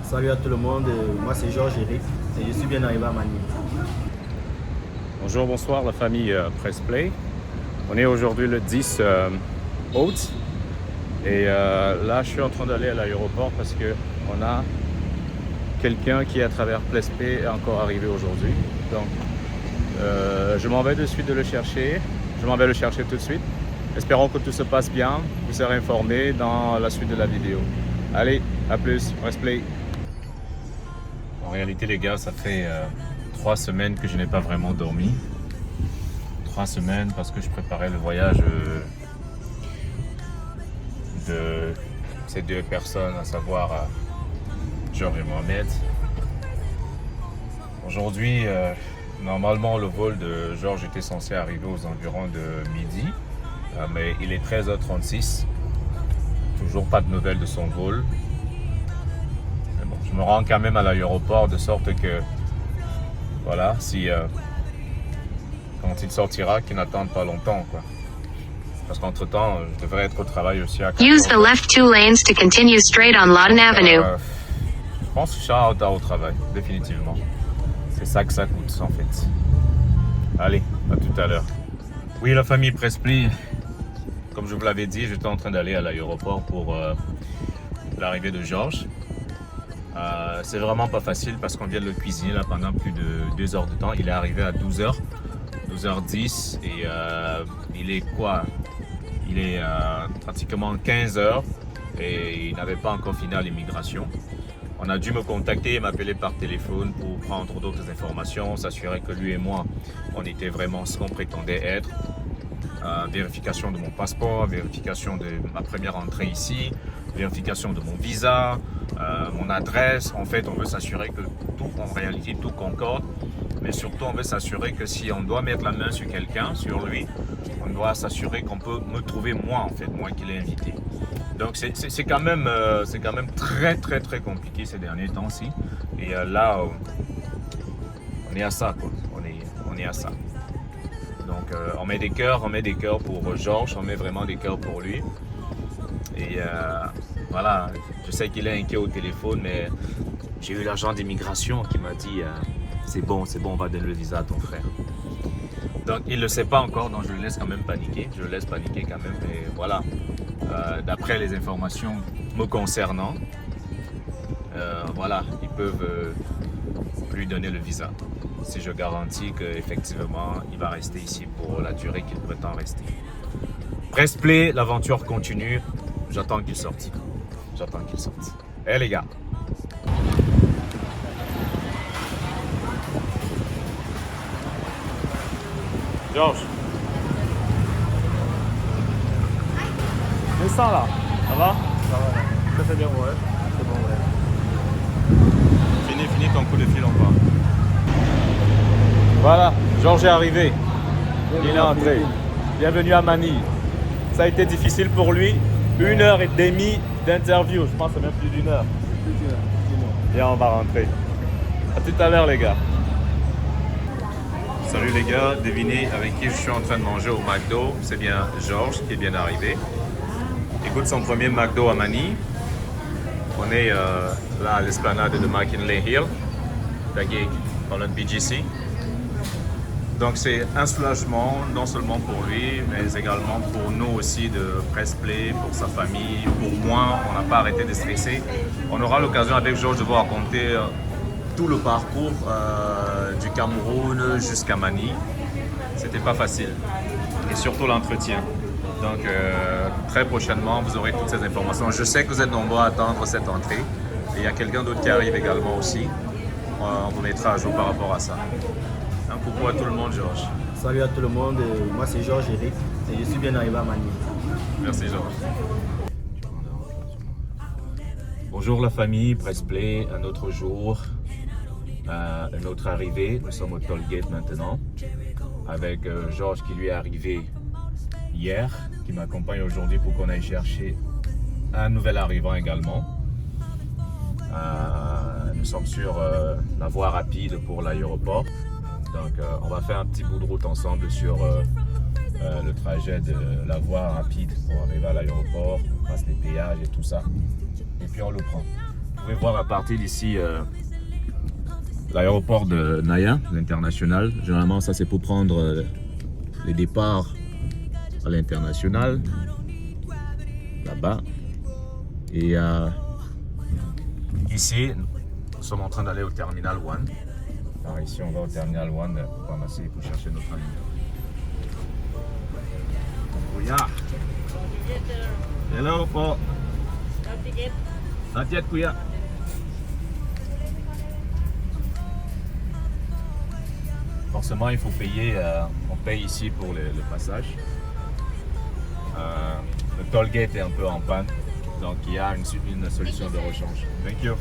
Salut à tout le monde, moi c'est Georges Eric et je suis bien arrivé à Manille. Bonjour, bonsoir la famille Pressplay. On est aujourd'hui le 10 août et là je suis en train d'aller à l'aéroport parce qu'on a quelqu'un qui à travers Pressplay est encore arrivé aujourd'hui. Donc je m'en vais de suite de le chercher. Je m'en vais le chercher tout de suite. Espérons que tout se passe bien. Vous serez informés dans la suite de la vidéo. Allez, à plus, Pressplay. En réalité les gars, ça fait 3 semaines que je n'ai pas vraiment dormi. 3 semaines parce que je préparais le voyage de ces deux personnes, à savoir Georges et Mohamed. Aujourd'hui, normalement le vol de Georges était censé arriver aux environs de midi, mais il est 13h36. Toujours pas de nouvelles de son vol. Mais bon, je me rends quand même à l'aéroport de sorte que voilà, si quand il sortira, qu'il n'attende pas longtemps, quoi. Parce qu'entre-temps, je devrais être au travail aussi à 14h. Use the left 2 lanes to continue straight on Lawton Avenue. Je pense que je serai en retard au travail, définitivement. C'est ça que ça coûte, en fait. Allez, à tout à l'heure. Oui, la famille Pressplay, comme je vous l'avais dit, j'étais en train d'aller à l'aéroport pour l'arrivée de Georges. C'est vraiment pas facile parce qu'on vient de le cuisiner là pendant plus de 2 heures de temps. Il est arrivé à 12h, 12h10 et il est quoi? Il est pratiquement 15h et il n'avait pas encore fini à l'immigration. On a dû me contacter et m'appeler par téléphone pour prendre d'autres informations, s'assurer que lui et moi, on était vraiment ce qu'on prétendait être. Vérification de mon passeport, vérification de ma première entrée ici, vérification de mon visa, mon adresse. En fait, on veut s'assurer que tout, en réalité, tout concorde. Mais surtout, on veut s'assurer que si on doit mettre la main sur quelqu'un, sur lui, on doit s'assurer qu'on peut me trouver moi, en fait, moi qui l'ai invité. Donc, c'est quand même très compliqué ces derniers temps-ci. Et là, on est à ça, quoi. On est à ça. Donc on met des cœurs pour Georges, on met vraiment des cœurs pour lui. Et voilà, je sais qu'il est inquiet au téléphone, mais j'ai eu l'agent d'immigration qui m'a dit c'est bon, on va donner le visa à ton frère. Donc il ne le sait pas encore, donc je le laisse quand même paniquer, quand même. Mais voilà, d'après les informations me concernant, voilà, ils peuvent lui donner le visa. Si je garantis qu'effectivement, il va rester ici pour la durée qu'il prétend rester. Pressplay, l'aventure continue. J'attends qu'il sorte. Eh les gars. Georges. Descends là. Ça va? Ça va, très bien, ouais. C'est bon, ouais. Fini ton coup de fil encore. Voilà, Georges est arrivé. Il est entré. Bienvenue à Manille. Ça a été difficile pour lui. 1h30 d'interview. Je pense que c'est même plus d'1 heure. Et on va rentrer. À tout à l'heure les gars. Salut les gars, devinez avec qui je suis en train de manger au McDo. C'est bien Georges qui est bien arrivé. Il goûte son premier McDo à Manille. On est là à l'esplanade de McKinley Hill, tagué dans notre BGC. Donc c'est un soulagement, non seulement pour lui, mais également pour nous aussi de Pressplay, pour sa famille, pour moi. On n'a pas arrêté de stresser. On aura l'occasion avec Georges de vous raconter tout le parcours du Cameroun jusqu'à Manille. C'était pas facile. Et surtout l'entretien. Donc très prochainement, vous aurez toutes ces informations. Je sais que vous êtes nombreux à attendre cette entrée. Et il y a quelqu'un d'autre qui arrive également aussi. On vous mettra à jour par rapport à ça. Un coucou à tout le monde, Georges. Salut à tout le monde, moi c'est Georges Eric et je suis bien arrivé à Manille. Merci, Georges. Bonjour la famille, Pressplay, un autre jour, une autre arrivée. Nous sommes au Tollgate maintenant, avec Georges qui lui est arrivé hier, qui m'accompagne aujourd'hui pour qu'on aille chercher un nouvel arrivant également. Nous sommes sur la voie rapide pour l'aéroport. Donc on va faire un petit bout de route ensemble sur le trajet de la voie rapide pour arriver à l'aéroport, on passe les péages et tout ça. Et puis on le prend. pouvez voir à partir d'ici l'aéroport de Naya, l'international. Généralement, ça c'est pour prendre les départs à l'international, là-bas. Et ici, nous sommes en train d'aller au Terminal 1. Alors ici, on va au Terminal 1 pour ramasser et pour chercher notre ami. Kuya. Hello po. Not yet, Kuya. Forcément, il faut payer. On paye ici pour le passage. Le toll gate est un peu en panne, donc il y a une solution de rechange. Thank you.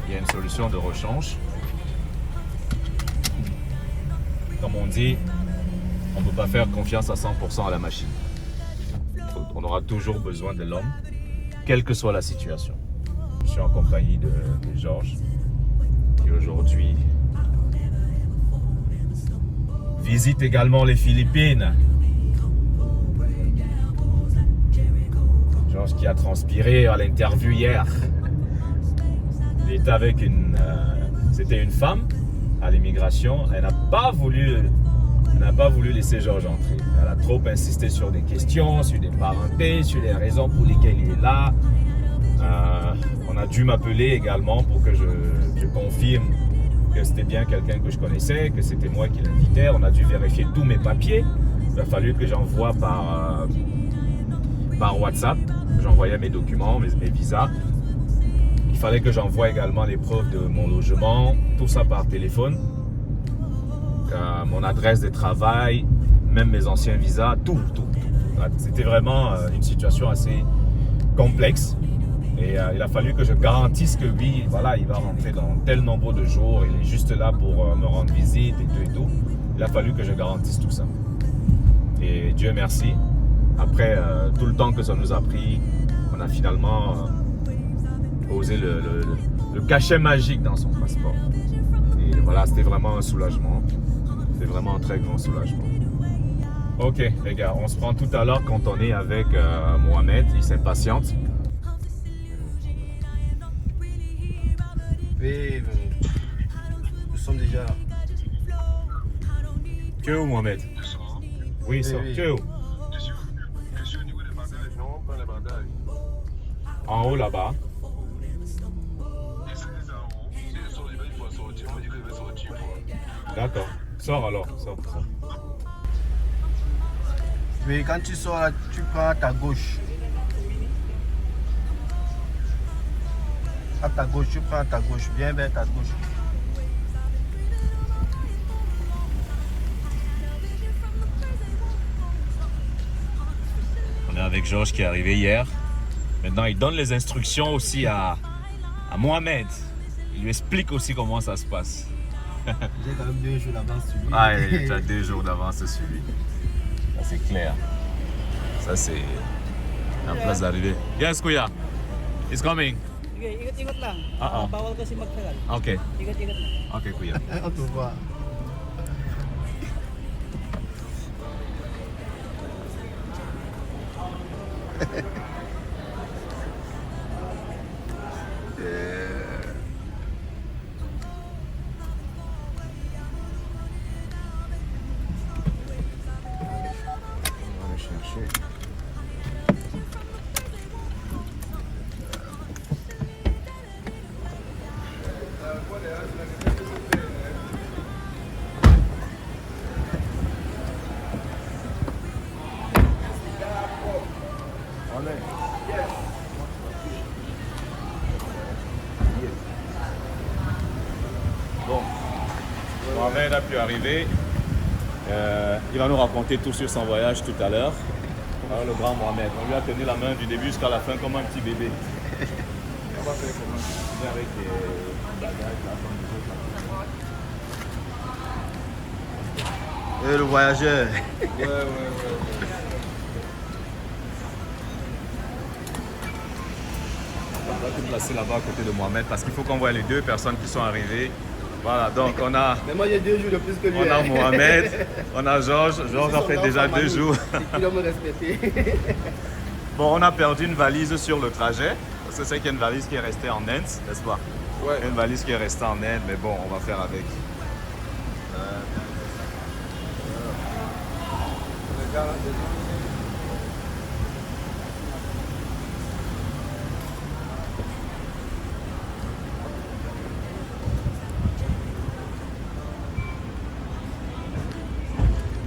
Il y a une solution de rechange. Comme on dit, on ne peut pas faire confiance à 100% à la machine. On aura toujours besoin de l'homme, quelle que soit la situation. Je suis en compagnie de Georges, qui aujourd'hui visite également les Philippines. Georges qui a transpiré à l'interview hier. Il était avec c'était une femme à l'immigration. Elle n'a pas voulu laisser Georges entrer. Elle a trop insisté sur des questions, sur des parentés, sur les raisons pour lesquelles il est là. On a dû m'appeler également pour que je confirme que c'était bien quelqu'un que je connaissais, que c'était moi qui l'invitais. On a dû vérifier tous mes papiers. Il a fallu que j'envoie par WhatsApp. J'envoyais mes documents, mes visas. Il fallait que j'envoie également les preuves de mon logement, tout ça par téléphone. Mon adresse de travail, même mes anciens visas, tout. C'était vraiment une situation assez complexe. Et il a fallu que je garantisse que oui, voilà, il va rentrer dans tel nombre de jours, il est juste là pour me rendre visite et tout. Il a fallu que je garantisse tout ça. Et Dieu merci, après tout le temps que ça nous a pris, on a finalement posé le cachet magique dans son passeport. Et voilà, c'était vraiment un soulagement. C'était vraiment un très grand soulagement. Ok les gars, on se prend tout à l'heure quand on est avec Mohamed, il s'impatiente. Oui, nous sommes déjà là. Que où, Mohamed? Oui, ça. Oui. Que où? Je suis au niveau des bagages, non, pas les bagages. En haut là-bas. Et c'est les en haut. Si je sors, il faut sortir. Moi, je dis que je vais sortir. D'accord. Sors alors. Sors. Oui, quand tu sors là, tu prends à ta gauche. À ta gauche, tu prends à ta gauche, bien vers ta gauche. On est avec Georges qui est arrivé hier. Maintenant, il donne les instructions aussi à Mohamed. Il lui explique aussi comment ça se passe. J'ai quand même 2 jours d'avance sur lui. Ah, tu as 2 jours d'avance sur lui. Ça, c'est clair. Ça, c'est la place d'arrivée. Yes, Kuya. It's coming. Ikot-ikot lang. Bawal kasi magtagal. Ok. Ikot-ikot lang. Ok, Kuya. On te voit. On va aller chercher. Bon, Mohamed a pu arriver. Il va nous raconter tout sur son voyage tout à l'heure. Alors, le grand Mohamed, on lui a tenu la main du début jusqu'à la fin comme un petit bébé. On va faire comment? Il vient avec les bagages là, comme nous autres. Et le voyageur. Ouais. On va tout placer là-bas à côté de Mohamed parce qu'il faut qu'on voit les 2 personnes qui sont arrivées. Voilà, donc on a, Mais moi j'ai 2 jours de plus que lui. on a Mohamed, on a Georges. Georges a fait déjà 2 jours. Il doit me respecter. Bon, on a perdu une valise sur le trajet. Parce que c'est qu'il y a une valise qui est restée en Inde, n'est-ce pas? Ouais. Une valise qui est restée en Inde, mais bon, on va faire avec.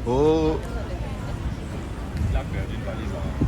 Oh, Il a perdu une valise en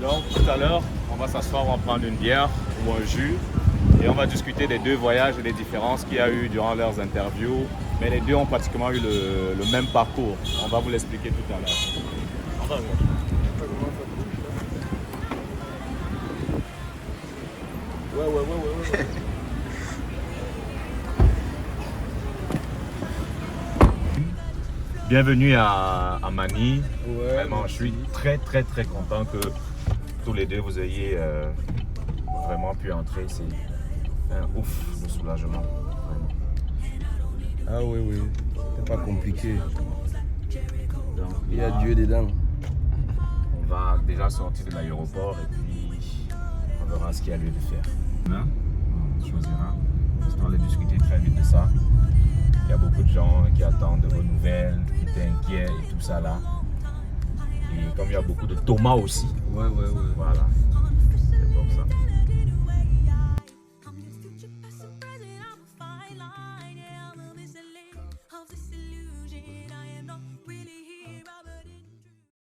Donc tout à l'heure, on va s'asseoir, on va prendre une bière ou un jus et on va discuter des deux voyages et des différences qu'il y a eu durant leurs interviews. Mais les deux ont pratiquement eu le même parcours. On va vous l'expliquer tout à l'heure. ouais. Bienvenue à Manille. Ouais, Vraiment, je suis très content que tous les deux vous ayez vraiment pu entrer. C'est un ouf de soulagement. Vraiment. Ah oui. C'est pas compliqué. Donc, Il y a Dieu dedans. on va déjà sortir de l'aéroport et puis on verra ce qu'il y a lieu de faire. Demain, on choisira, histoire de discuter très vite de ça. Il y a beaucoup de gens qui attendent de vos nouvelles, qui étaient inquiets et tout ça là. Et comme il y a beaucoup de Thomas aussi, Ouais. voilà, c'est pour ça.